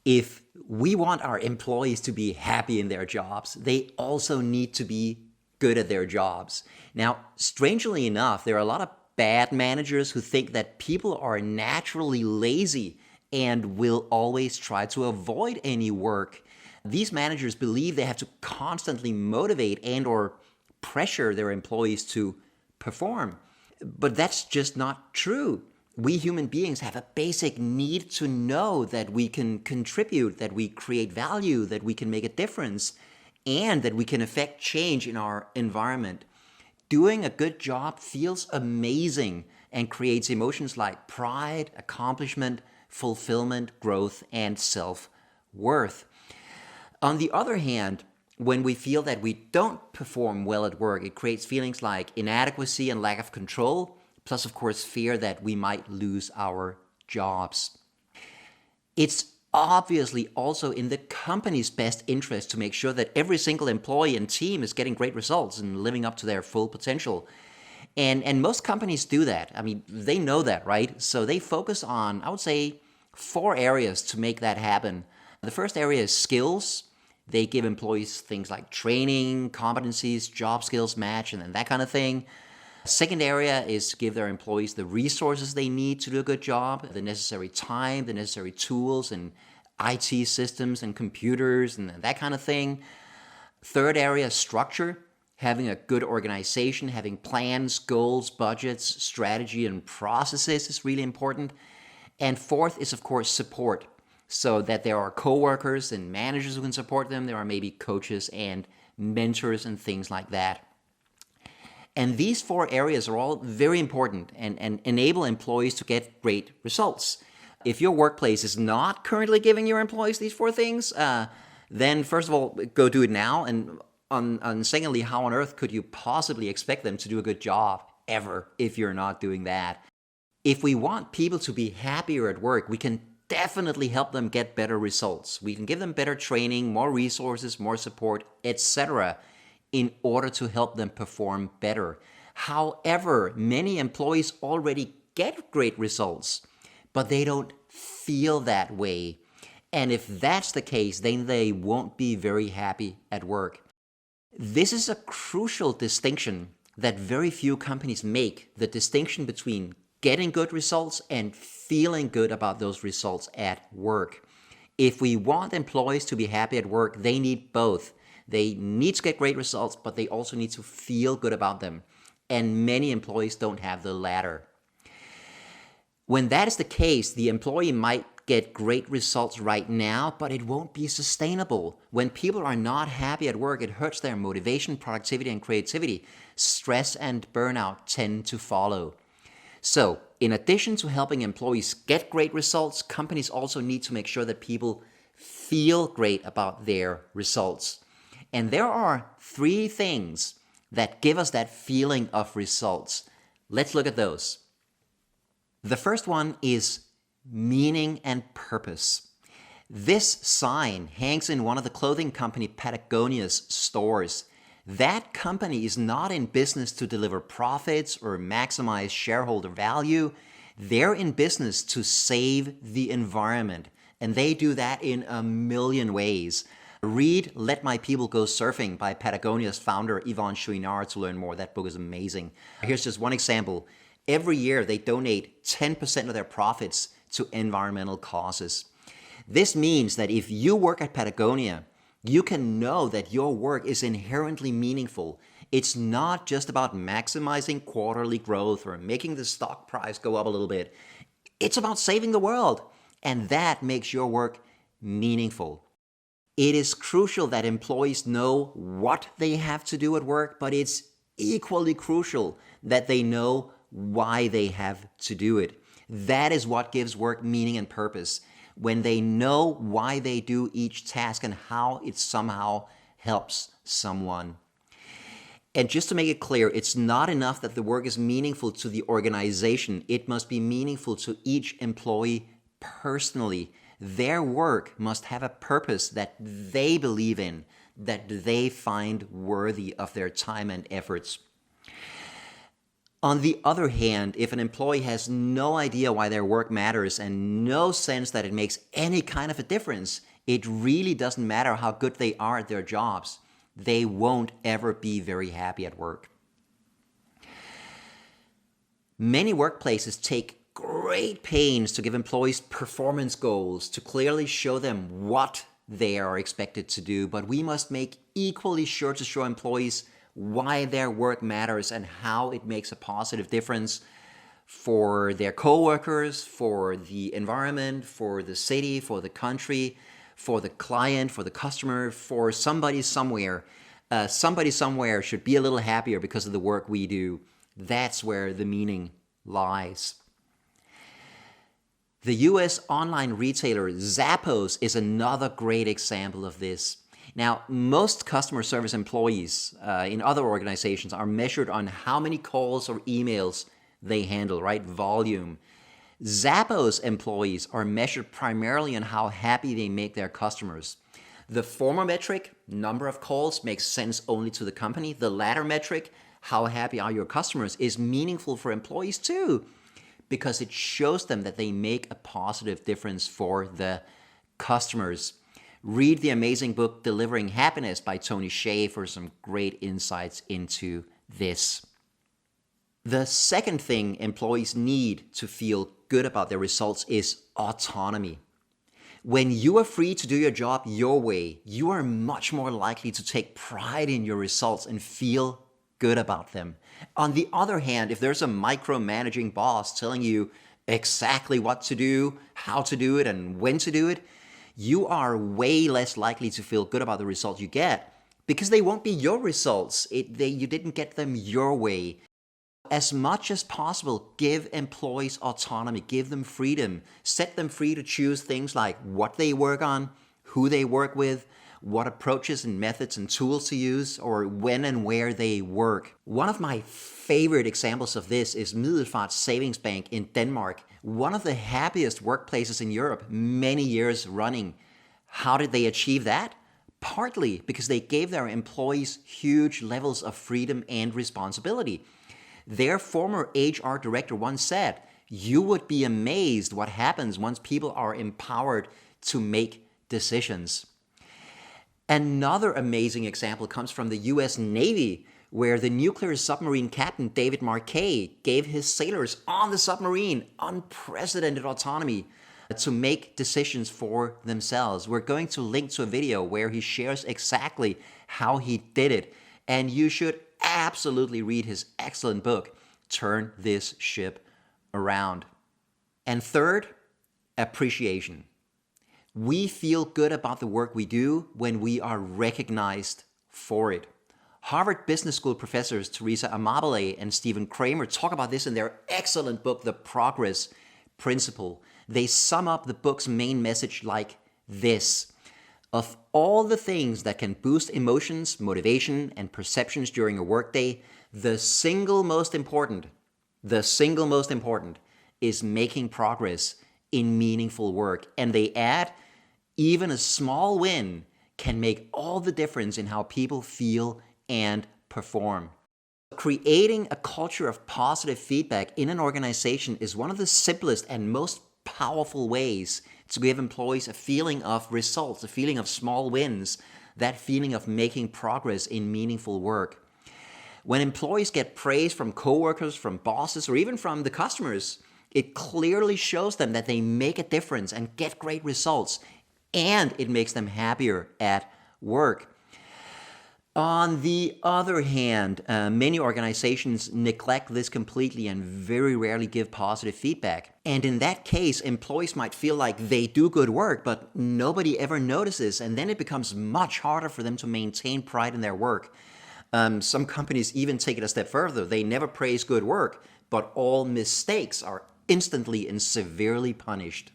If we want our employees to be happy in their jobs, they also need to be good at their jobs. Now, strangely enough, there are a lot of bad managers who think that people are naturally lazy and will always try to avoid any work. These managers believe they have to constantly motivate and or pressure their employees to perform. But that's just not true. We human beings have a basic need to know that we can contribute, that we create value, that we can make a difference, and that we can affect change in our environment. Doing a good job feels amazing and creates emotions like pride, accomplishment, fulfillment, growth, and self-worth. On the other hand, when we feel that we don't perform well at work, it creates feelings like inadequacy and lack of control, plus, of course, fear that we might lose our jobs. It's obviously also in the company's best interest to make sure that every single employee and team is getting great results and living up to their full potential. And most companies do that. I mean, they know that, right? So they focus on, I would say, 4 areas to make that happen. The first area is skills. They give employees things like training, competencies, job skills match, and that kind of thing. Second area is to give their employees the resources they need to do a good job, the necessary time, the necessary tools, and IT systems and computers and that kind of thing. Third area is structure. Having a good organization, having plans, goals, budgets, strategy, and processes is really important. And fourth is, of course, support. So that there are coworkers and managers who can support them. There are maybe coaches and mentors and things like that. And these 4 areas are all very important and enable employees to get great results. If your workplace is not currently giving your employees these 4 things, then first of all, go do it now. And secondly, how on earth could you possibly expect them to do a good job ever if you're not doing that? If we want people to be happier at work, we can definitely help them get better results. We can give them better training, more resources, more support, etc., in order to help them perform better. However, many employees already get great results, but they don't feel that way. And if that's the case, then they won't be very happy at work. This is a crucial distinction that very few companies make, the distinction between getting good results and feeling good about those results at work. If we want employees to be happy at work, they need both. They need to get great results, but they also need to feel good about them. And many employees don't have the latter. When that is the case, the employee might get great results right now, but it won't be sustainable. When people are not happy at work, it hurts their motivation, productivity, and creativity. Stress and burnout tend to follow. So, in addition to helping employees get great results, companies also need to make sure that people feel great about their results. And there are 3 things that give us that feeling of results. Let's look at those. The first one is meaning and purpose. This sign hangs in one of the clothing company Patagonia's stores. That company is not in business to deliver profits or maximize shareholder value. They're in business to save the environment, and they do that in a million ways. Read Let My People Go Surfing by Patagonia's founder Yvon Chouinard to learn more. That book is amazing. Here's just one example. Every year they donate 10% of their profits to environmental causes. This means that if you work at Patagonia, you can know that your work is inherently meaningful. It's not just about maximizing quarterly growth or making the stock price go up a little bit. It's about saving the world, and that makes your work meaningful. It is crucial that employees know what they have to do at work, but it's equally crucial that they know why they have to do it. That is what gives work meaning and purpose. When they know why they do each task and how it somehow helps someone. And just to make it clear, it's not enough that the work is meaningful to the organization. It must be meaningful to each employee personally. Their work must have a purpose that they believe in, that they find worthy of their time and efforts. On the other hand, if an employee has no idea why their work matters and no sense that it makes any kind of a difference, it really doesn't matter how good they are at their jobs. They won't ever be very happy at work. Many workplaces take great pains to give employees performance goals, to clearly show them what they are expected to do, but we must make equally sure to show employees why their work matters and how it makes a positive difference for their coworkers, for the environment, for the city, for the country, for the client, for the customer, for somebody somewhere. Somebody somewhere should be a little happier because of the work we do. That's where the meaning lies. The US online retailer Zappos is another great example of this. Now, most customer service employees in other organizations are measured on how many calls or emails they handle, right? Volume. Zappos employees are measured primarily on how happy they make their customers. The former metric, number of calls, makes sense only to the company. The latter metric, how happy are your customers, is meaningful for employees too, because it shows them that they make a positive difference for the customers. Read the amazing book Delivering Happiness by Tony Hsieh for some great insights into this. The second thing employees need to feel good about their results is autonomy. When you are free to do your job your way, you are much more likely to take pride in your results and feel good about them. On the other hand, if there's a micromanaging boss telling you exactly what to do, how to do it, and when to do it, you are way less likely to feel good about the results you get because they won't be your results. You didn't get them your way. As much as possible, give employees autonomy, give them freedom, set them free to choose things like what they work on, who they work with, what approaches and methods and tools to use, or when and where they work. One of my favorite examples of this is Middelfart Savings Bank in Denmark, one of the happiest workplaces in Europe, many years running. How did they achieve that? Partly because they gave their employees huge levels of freedom and responsibility. Their former HR director once said, "You would be amazed what happens once people are empowered to make decisions." Another amazing example comes from the US Navy, where the nuclear submarine captain David Marquet gave his sailors on the submarine unprecedented autonomy to make decisions for themselves. We're going to link to a video where he shares exactly how he did it, and you should absolutely read his excellent book, Turn This Ship Around. And third, appreciation. We feel good about the work we do when we are recognized for it. Harvard Business School professors Teresa Amabile and Stephen Kramer talk about this in their excellent book, The Progress Principle. They sum up the book's main message like this: of all the things that can boost emotions, motivation, and perceptions during a workday, the single most important is making progress in meaningful work. And they add, even a small win can make all the difference in how people feel and perform. Creating a culture of positive feedback in an organization is one of the simplest and most powerful ways to give employees a feeling of results, a feeling of small wins, that feeling of making progress in meaningful work. When employees get praise from coworkers, from bosses, or even from the customers, it clearly shows them that they make a difference and get great results, and it makes them happier at work. On the other hand, many organizations neglect this completely and very rarely give positive feedback. And in that case, employees might feel like they do good work, but nobody ever notices, and then it becomes much harder for them to maintain pride in their work. Some companies even take it a step further. They never praise good work, but all mistakes are instantly and severely punished.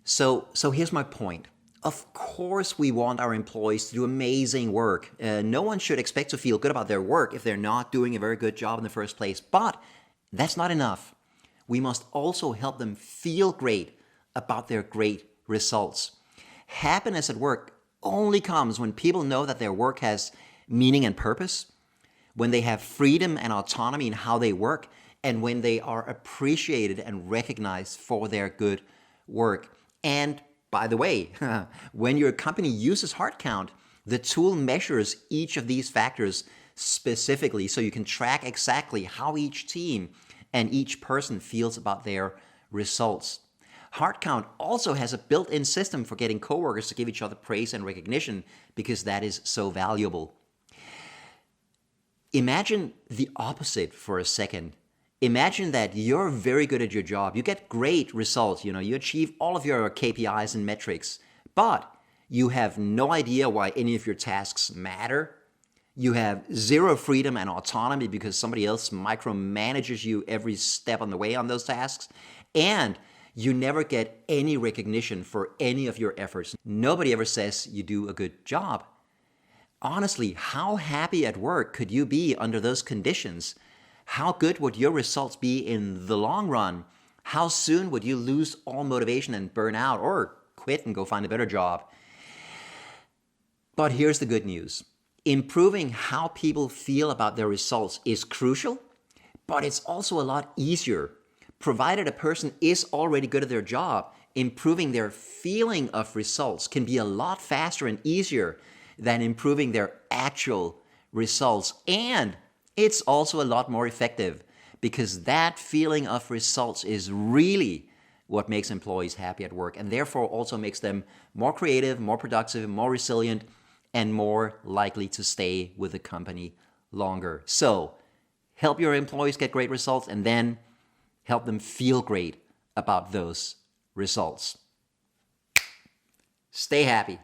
So here's my point. Of course we want our employees to do amazing work. No one should expect to feel good about their work if they're not doing a very good job in the first place. But that's not enough. We must also help them feel great about their great results. Happiness at work only comes when people know that their work has meaning and purpose, when they have freedom and autonomy in how they work, and when they are appreciated and recognized for their good work. And by the way, when your company uses Heartcount, the tool measures each of these factors specifically so you can track exactly how each team and each person feels about their results. Heartcount also has a built-in system for getting coworkers to give each other praise and recognition because that is so valuable. Imagine the opposite for a second. Imagine that you're very good at your job. You get great results. You achieve all of your KPIs and metrics, but you have no idea why any of your tasks matter. You have zero freedom and autonomy because somebody else micromanages you every step on the way on those tasks. And you never get any recognition for any of your efforts. Nobody ever says you do a good job. Honestly, how happy at work could you be under those conditions? How good would your results be in the long run? How soon would you lose all motivation and burn out or quit and go find a better job? But here's the good news. Improving how people feel about their results is crucial, but it's also a lot easier. Provided a person is already good at their job, improving their feeling of results can be a lot faster and easier than improving their actual results. And it's also a lot more effective because that feeling of results is really what makes employees happy at work and therefore also makes them more creative, more productive, more resilient, and more likely to stay with the company longer. So help your employees get great results and then help them feel great about those results. Stay happy.